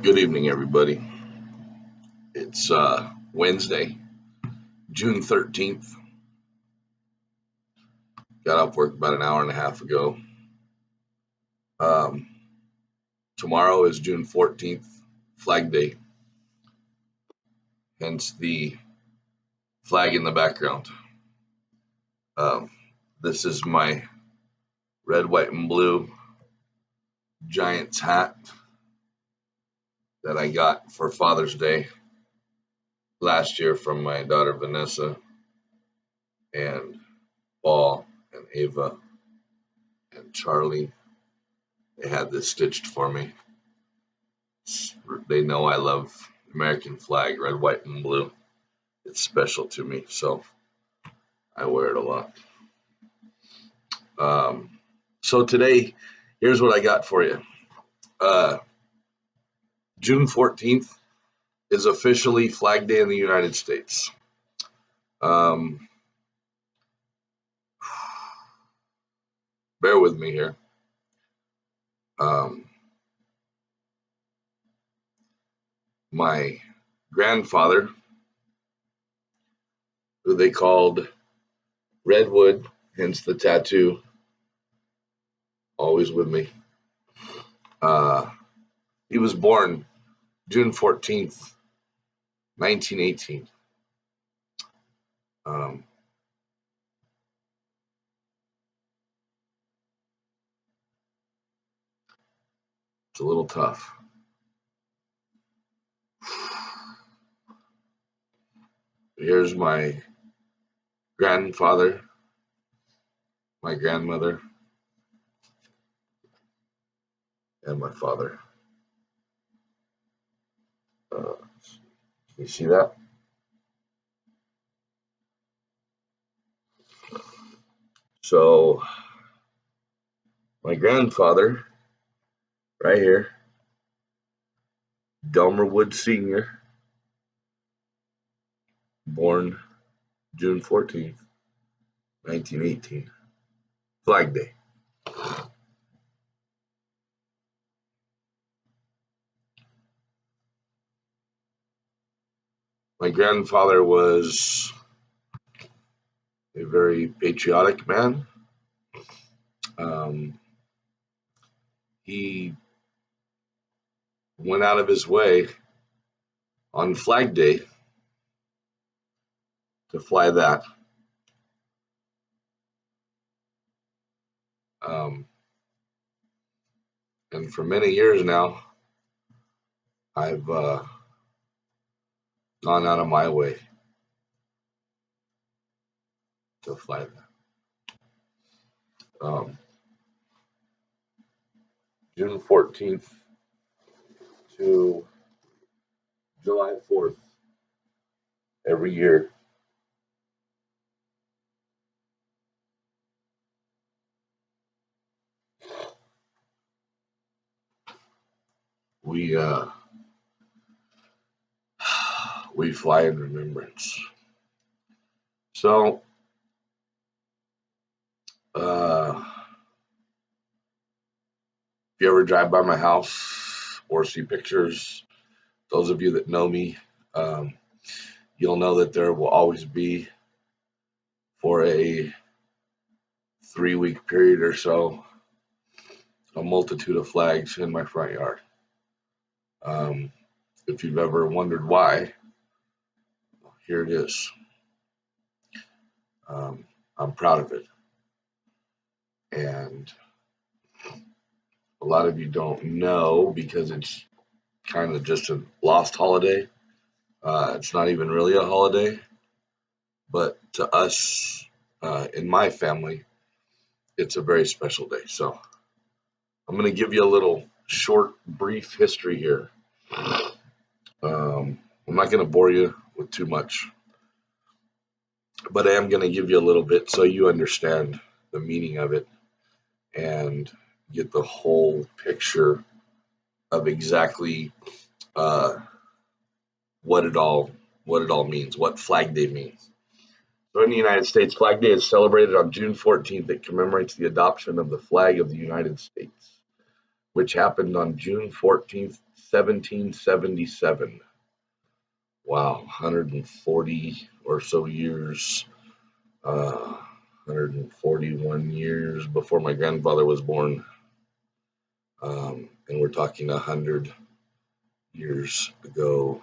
Good evening, everybody. It's Wednesday, June 13th. Got off work about an hour and a half ago. Um, Tomorrow is June 14th, Flag Day, hence the flag in the background. This is my red, white, and blue Giants hat that I got for Father's Day last year from my daughter Vanessa and Paul and Ava and Charlie. They had this stitched for me. They know I love American flag, red, white, and blue. It's special to me, so I wear it a lot. So today, here's what I got for you. June 14th is officially Flag Day in the United States. Bear with me here. My grandfather, who they called Redwood, hence the tattoo, always with me. He was born June 14th, 1918. It's a little tough. Here's my grandfather, my grandmother, and my father. You see that? So, my grandfather, right here, Delmer Wood Sr., born June 14th, 1918, Flag Day. My grandfather was a very patriotic man. He went out of his way on Flag Day to fly that. And for many years now, I've gone out of my way to fly that. June 14th to July 4th every year. We fly in remembrance. So, if you ever drive by my house or see pictures, those of you that know me, you'll know that there will always be, for a 3-week period or so, a multitude of flags in my front yard. If you've ever wondered why, here it is. I'm proud of it. And a lot of you don't know because it's kind of just a lost holiday. It's not even really a holiday, but to us, in my family, it's a very special day. So I'm going to give you a little short, brief history here. I'm not going to bore you with too much, but I am going to give you a little bit so you understand the meaning of it and get the whole picture of exactly what it all means, what Flag Day means. So in the United States, Flag Day is celebrated on June 14th. It commemorates the adoption of the flag of the United States, which happened on June 14th, 1777. Wow, 140 or so years, 141 years before my grandfather was born. And we're talking 100 years ago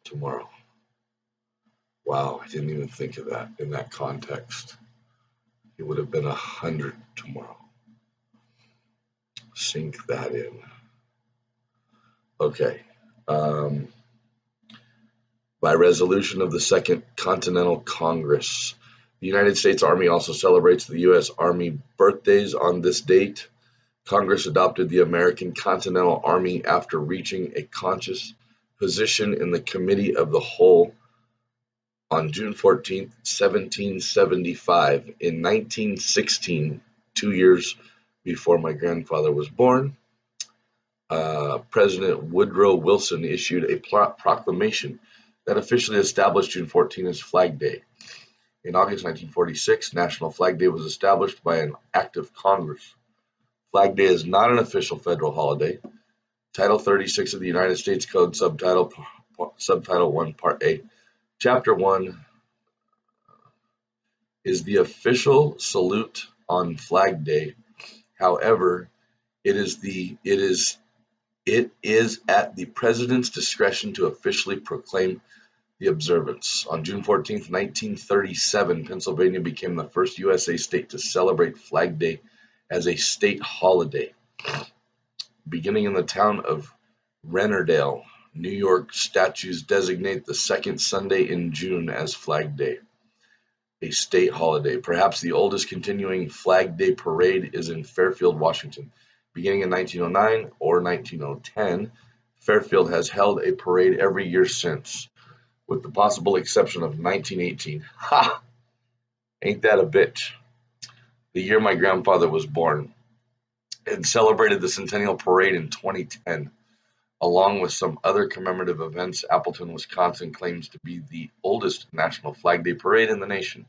tomorrow. Wow, I didn't even think of that in that context. It would have been 100 tomorrow. Sink that in. Okay. By resolution of the Second Continental Congress, the United States Army also celebrates the U.S. Army birthdays on this date. Congress adopted the American Continental Army after reaching a conscious position in the Committee of the Whole on June 14, 1775. In 1916, 2 years before my grandfather was born, President Woodrow Wilson issued a proclamation that officially established June 14 as Flag Day. In August 1946, National Flag Day was established by an act of Congress. Flag Day is not an official federal holiday. Title 36 of the United States Code, Subtitle 1, Part A, Chapter 1 is the official salute on Flag Day. However, it is at the President's discretion to officially proclaim the observance. On June 14, 1937, Pennsylvania became the first USA state to celebrate Flag Day as a state holiday. Beginning in the town of Rennerdale, New York, statutes designate the second Sunday in June as Flag Day, a state holiday. Perhaps the oldest continuing Flag Day parade is in Fairfield, Washington. Beginning in 1909 or 1910, Fairfield has held a parade every year since, with the possible exception of 1918. Ha! Ain't that a bitch? The year my grandfather was born, and celebrated the Centennial Parade in 2010. Along with some other commemorative events, Appleton, Wisconsin claims to be the oldest National Flag Day parade in the nation,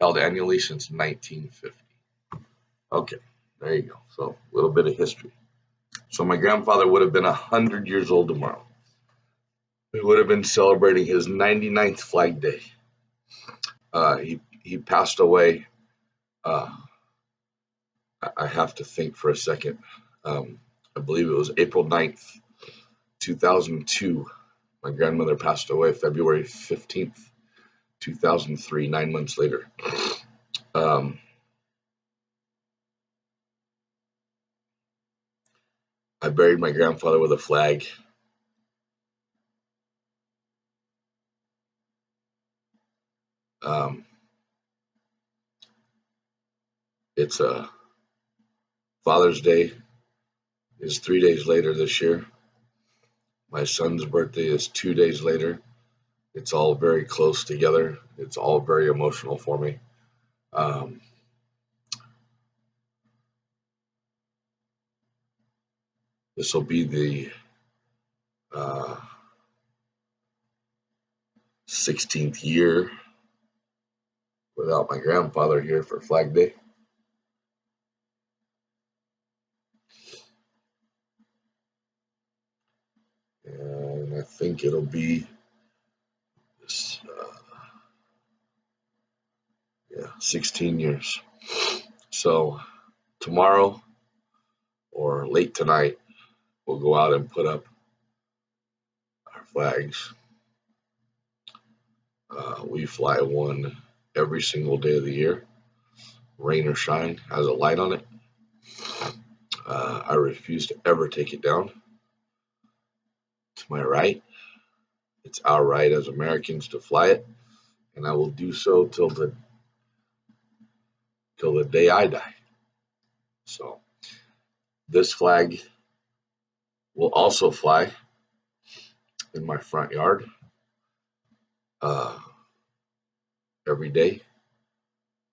held annually since 1950. Okay, there you go. So a little bit of history. So my grandfather would have been 100 years old tomorrow. We would have been celebrating his 99th Flag Day. He passed away. I have to think for a second. I believe it was April 9th, 2002. My grandmother passed away February 15th, 2003, 9 months later. I buried my grandfather with a flag. It's a Father's Day is 3 days later this year. My son's birthday is 2 days later. It's all very close together. It's all very emotional for me. This will be the 16th year without my grandfather here for Flag Day. And I think it'll be this, 16 years. So tomorrow or late tonight, we'll go out and put up our flags. We fly one every single day of the year, rain or shine, has a light on it. I refuse to ever take it down. To my right, it's our right as Americans to fly it, and I will do so till the day I die. So this flag will also fly in my front yard every day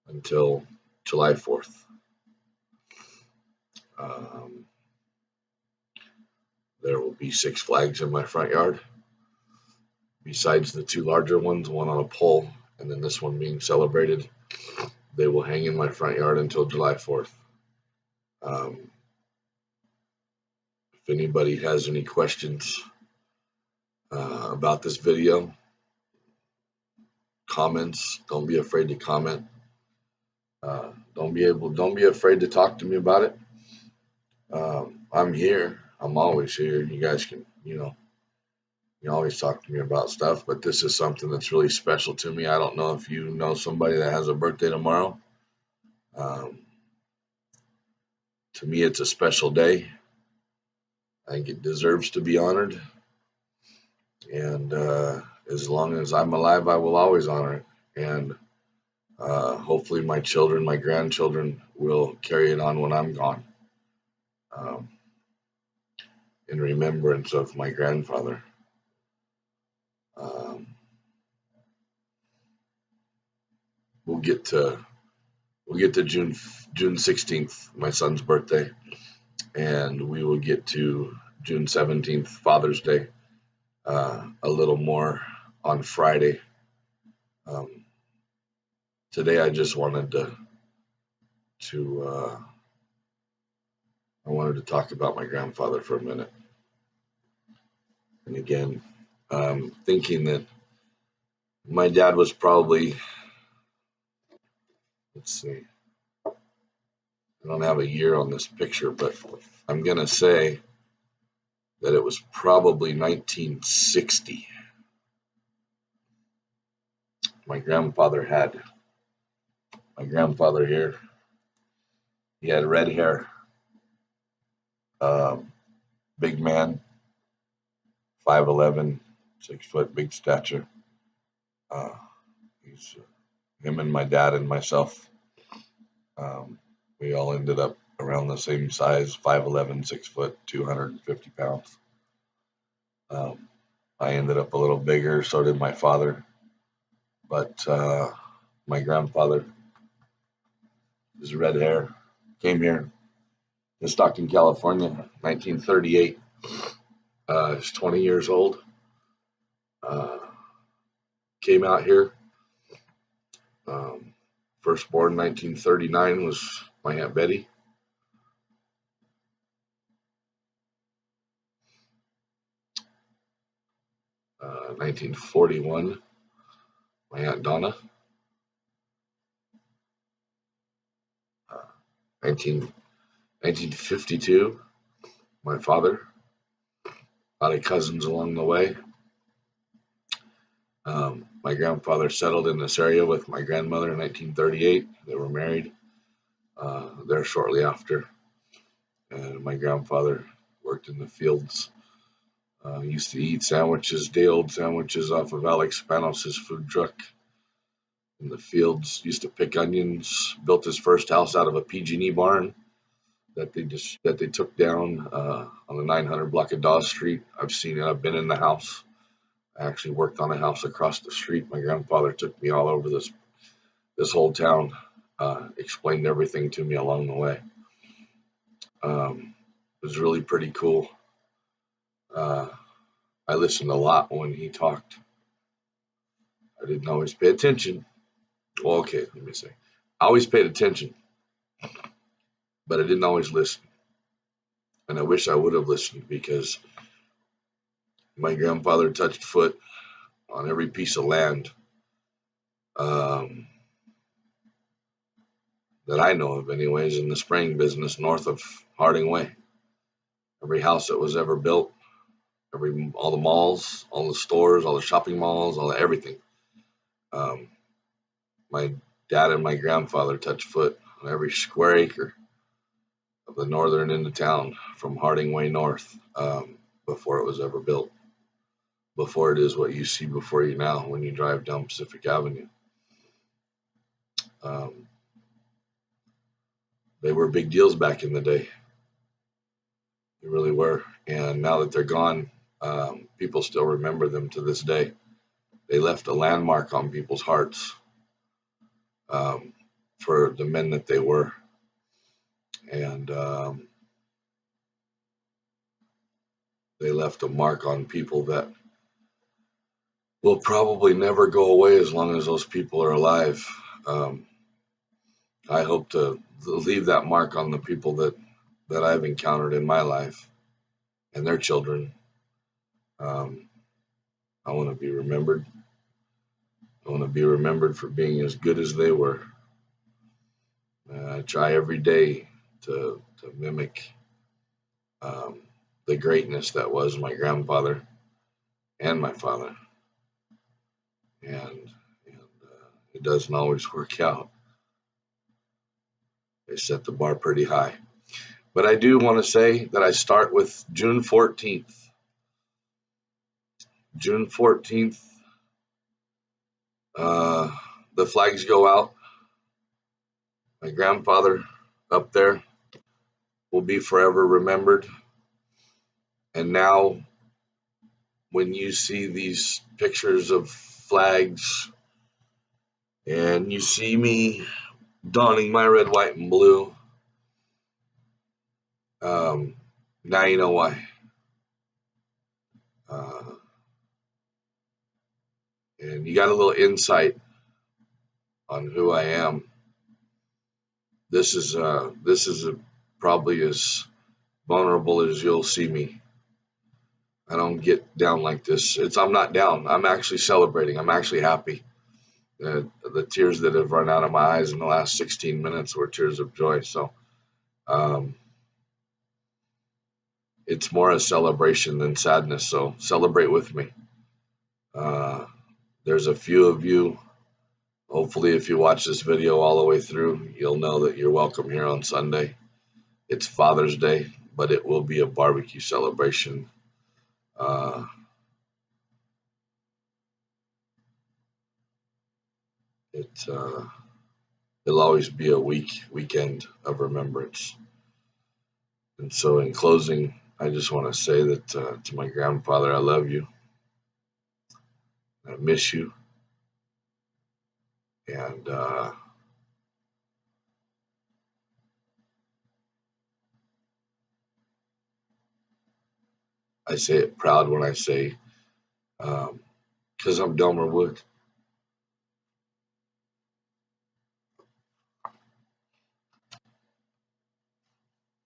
until July 4th. There will be 6 flags in my front yard, besides the 2 larger ones, one on a pole, and then this one being celebrated. They will hang in my front yard until July 4th. If anybody has any questions about this video, comments, don't be afraid to comment. Don't be afraid to talk to me about it. I'm here. I'm always here. You guys can, you always talk to me about stuff, but this is something that's really special to me. I don't know if you know somebody that has a birthday tomorrow. To me, it's a special day. I think it deserves to be honored. And as long as I'm alive, I will always honor it. And hopefully my children, my grandchildren will carry it on when I'm gone. In remembrance of my grandfather. We'll get to June 16th, my son's birthday, and we will get to June 17th, Father's Day, a little more on Friday. Today I just wanted to talk about my grandfather for a minute. And again, thinking that my dad was probably, let's see, I don't have a year on this picture, but I'm going to say that it was probably 1960. My grandfather here, he had red hair, big man, 5'11", 6 foot, big stature. He's him and my dad and myself. We all ended up around the same size, 5'11", 6 foot, 250 pounds. I ended up a little bigger, so did my father. But my grandfather, his red hair, came here to Stockton, California, 1938. He's 20 years old. Came out here. First born 1939 was my Aunt Betty. 1941, my Aunt Donna. 1952, my father. A lot of cousins along the way. My grandfather settled in this area with my grandmother in 1938. They were married there shortly after. And my grandfather worked in the fields. Used to eat sandwiches, day-old sandwiches off of Alex Spanos' food truck in the fields. Used to pick onions. Built his first house out of a PG&E barn that they took down on the 900 block of Dawes Street. I've seen it. I've been in the house. I actually worked on a house across the street. My grandfather took me all over this whole town. Explained everything to me along the way. It was really pretty cool. I listened a lot when he talked. I didn't always pay attention. Well, okay, let me say. I always paid attention, but I didn't always listen. And I wish I would have listened, because my grandfather touched foot on every piece of land that I know of anyways, in the spraying business north of Harding Way. Every house that was ever built, all the malls, all the stores, all the shopping malls, everything. My dad and my grandfather touched foot on every square acre of the northern end of town from Harding Way north, before it was ever built. Before it is what you see before you now when you drive down Pacific Avenue. They were big deals back in the day. They really were. And now that they're gone, people still remember them to this day. They left a landmark on people's hearts for the men that they were. And they left a mark on people that will probably never go away as long as those people are alive. I hope to leave that mark on the people that I've encountered in my life. and their children. Um, I want to be remembered. I want to be remembered for being as good as they were. I try every day to mimic um, the greatness that was my grandfather and my father, and it doesn't always work out. They set the bar pretty high. But I do want to say that I start with June 14th. June 14th, uh, the flags go out. My grandfather up there will be forever remembered. And now, when you see these pictures of flags and you see me donning my red, white, and blue, um, now you know why. Uh, and you got a little insight on who I am. This is probably as vulnerable as you'll see me. I don't get down like this. I'm not down. I'm actually celebrating. I'm actually happy. The tears that have run out of my eyes in the last 16 minutes were tears of joy. So um, it's more a celebration than sadness. So celebrate with me. Uh, there's a few of you. Hopefully, if you watch this video all the way through, you'll know that you're welcome here on Sunday. It's Father's Day, but it will be a barbecue celebration. Uh, it'll always be a weekend of remembrance. And so, in closing, I just want to say that to my grandfather, I love you. I miss you. And I say it proud when I say, because I'm Delmer Wood.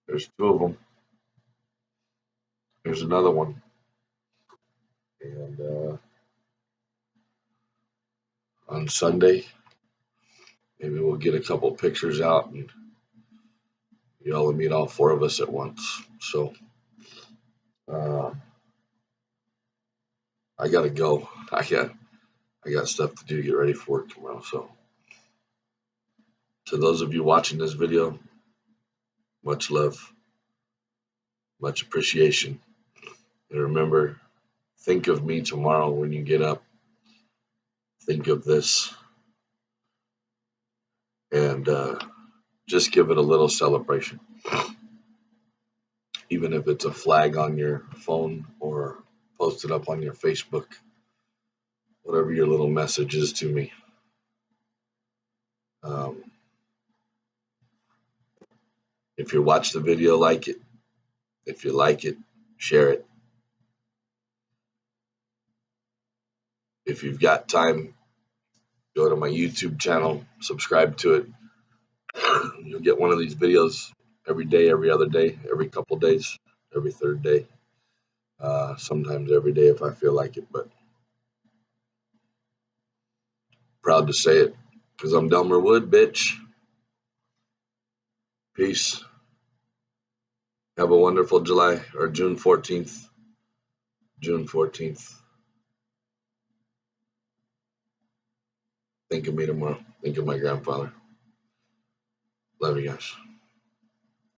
There's two of them. There's another one. And on Sunday, maybe we'll get a couple pictures out and you'll meet all four of us at once. So uh, I gotta go. I got stuff to do, get ready for work tomorrow. So to those of you watching this video, much love, much appreciation. And remember, think of me tomorrow when you get up. Think of this and just give it a little celebration. Even if it's a flag on your phone or post it up on your Facebook, whatever your little message is to me. Um, if you watch the video, like it. If you like it, share it. If you've got time, go to my YouTube channel, subscribe to it. You'll get one of these videos every day, every other day, every couple days, every third day. Sometimes every day if I feel like it, but proud to say it because I'm Delmer Wood, bitch. Peace. Have a wonderful July or June 14th. June 14th. Think of me tomorrow. Think of my grandfather. Love you guys.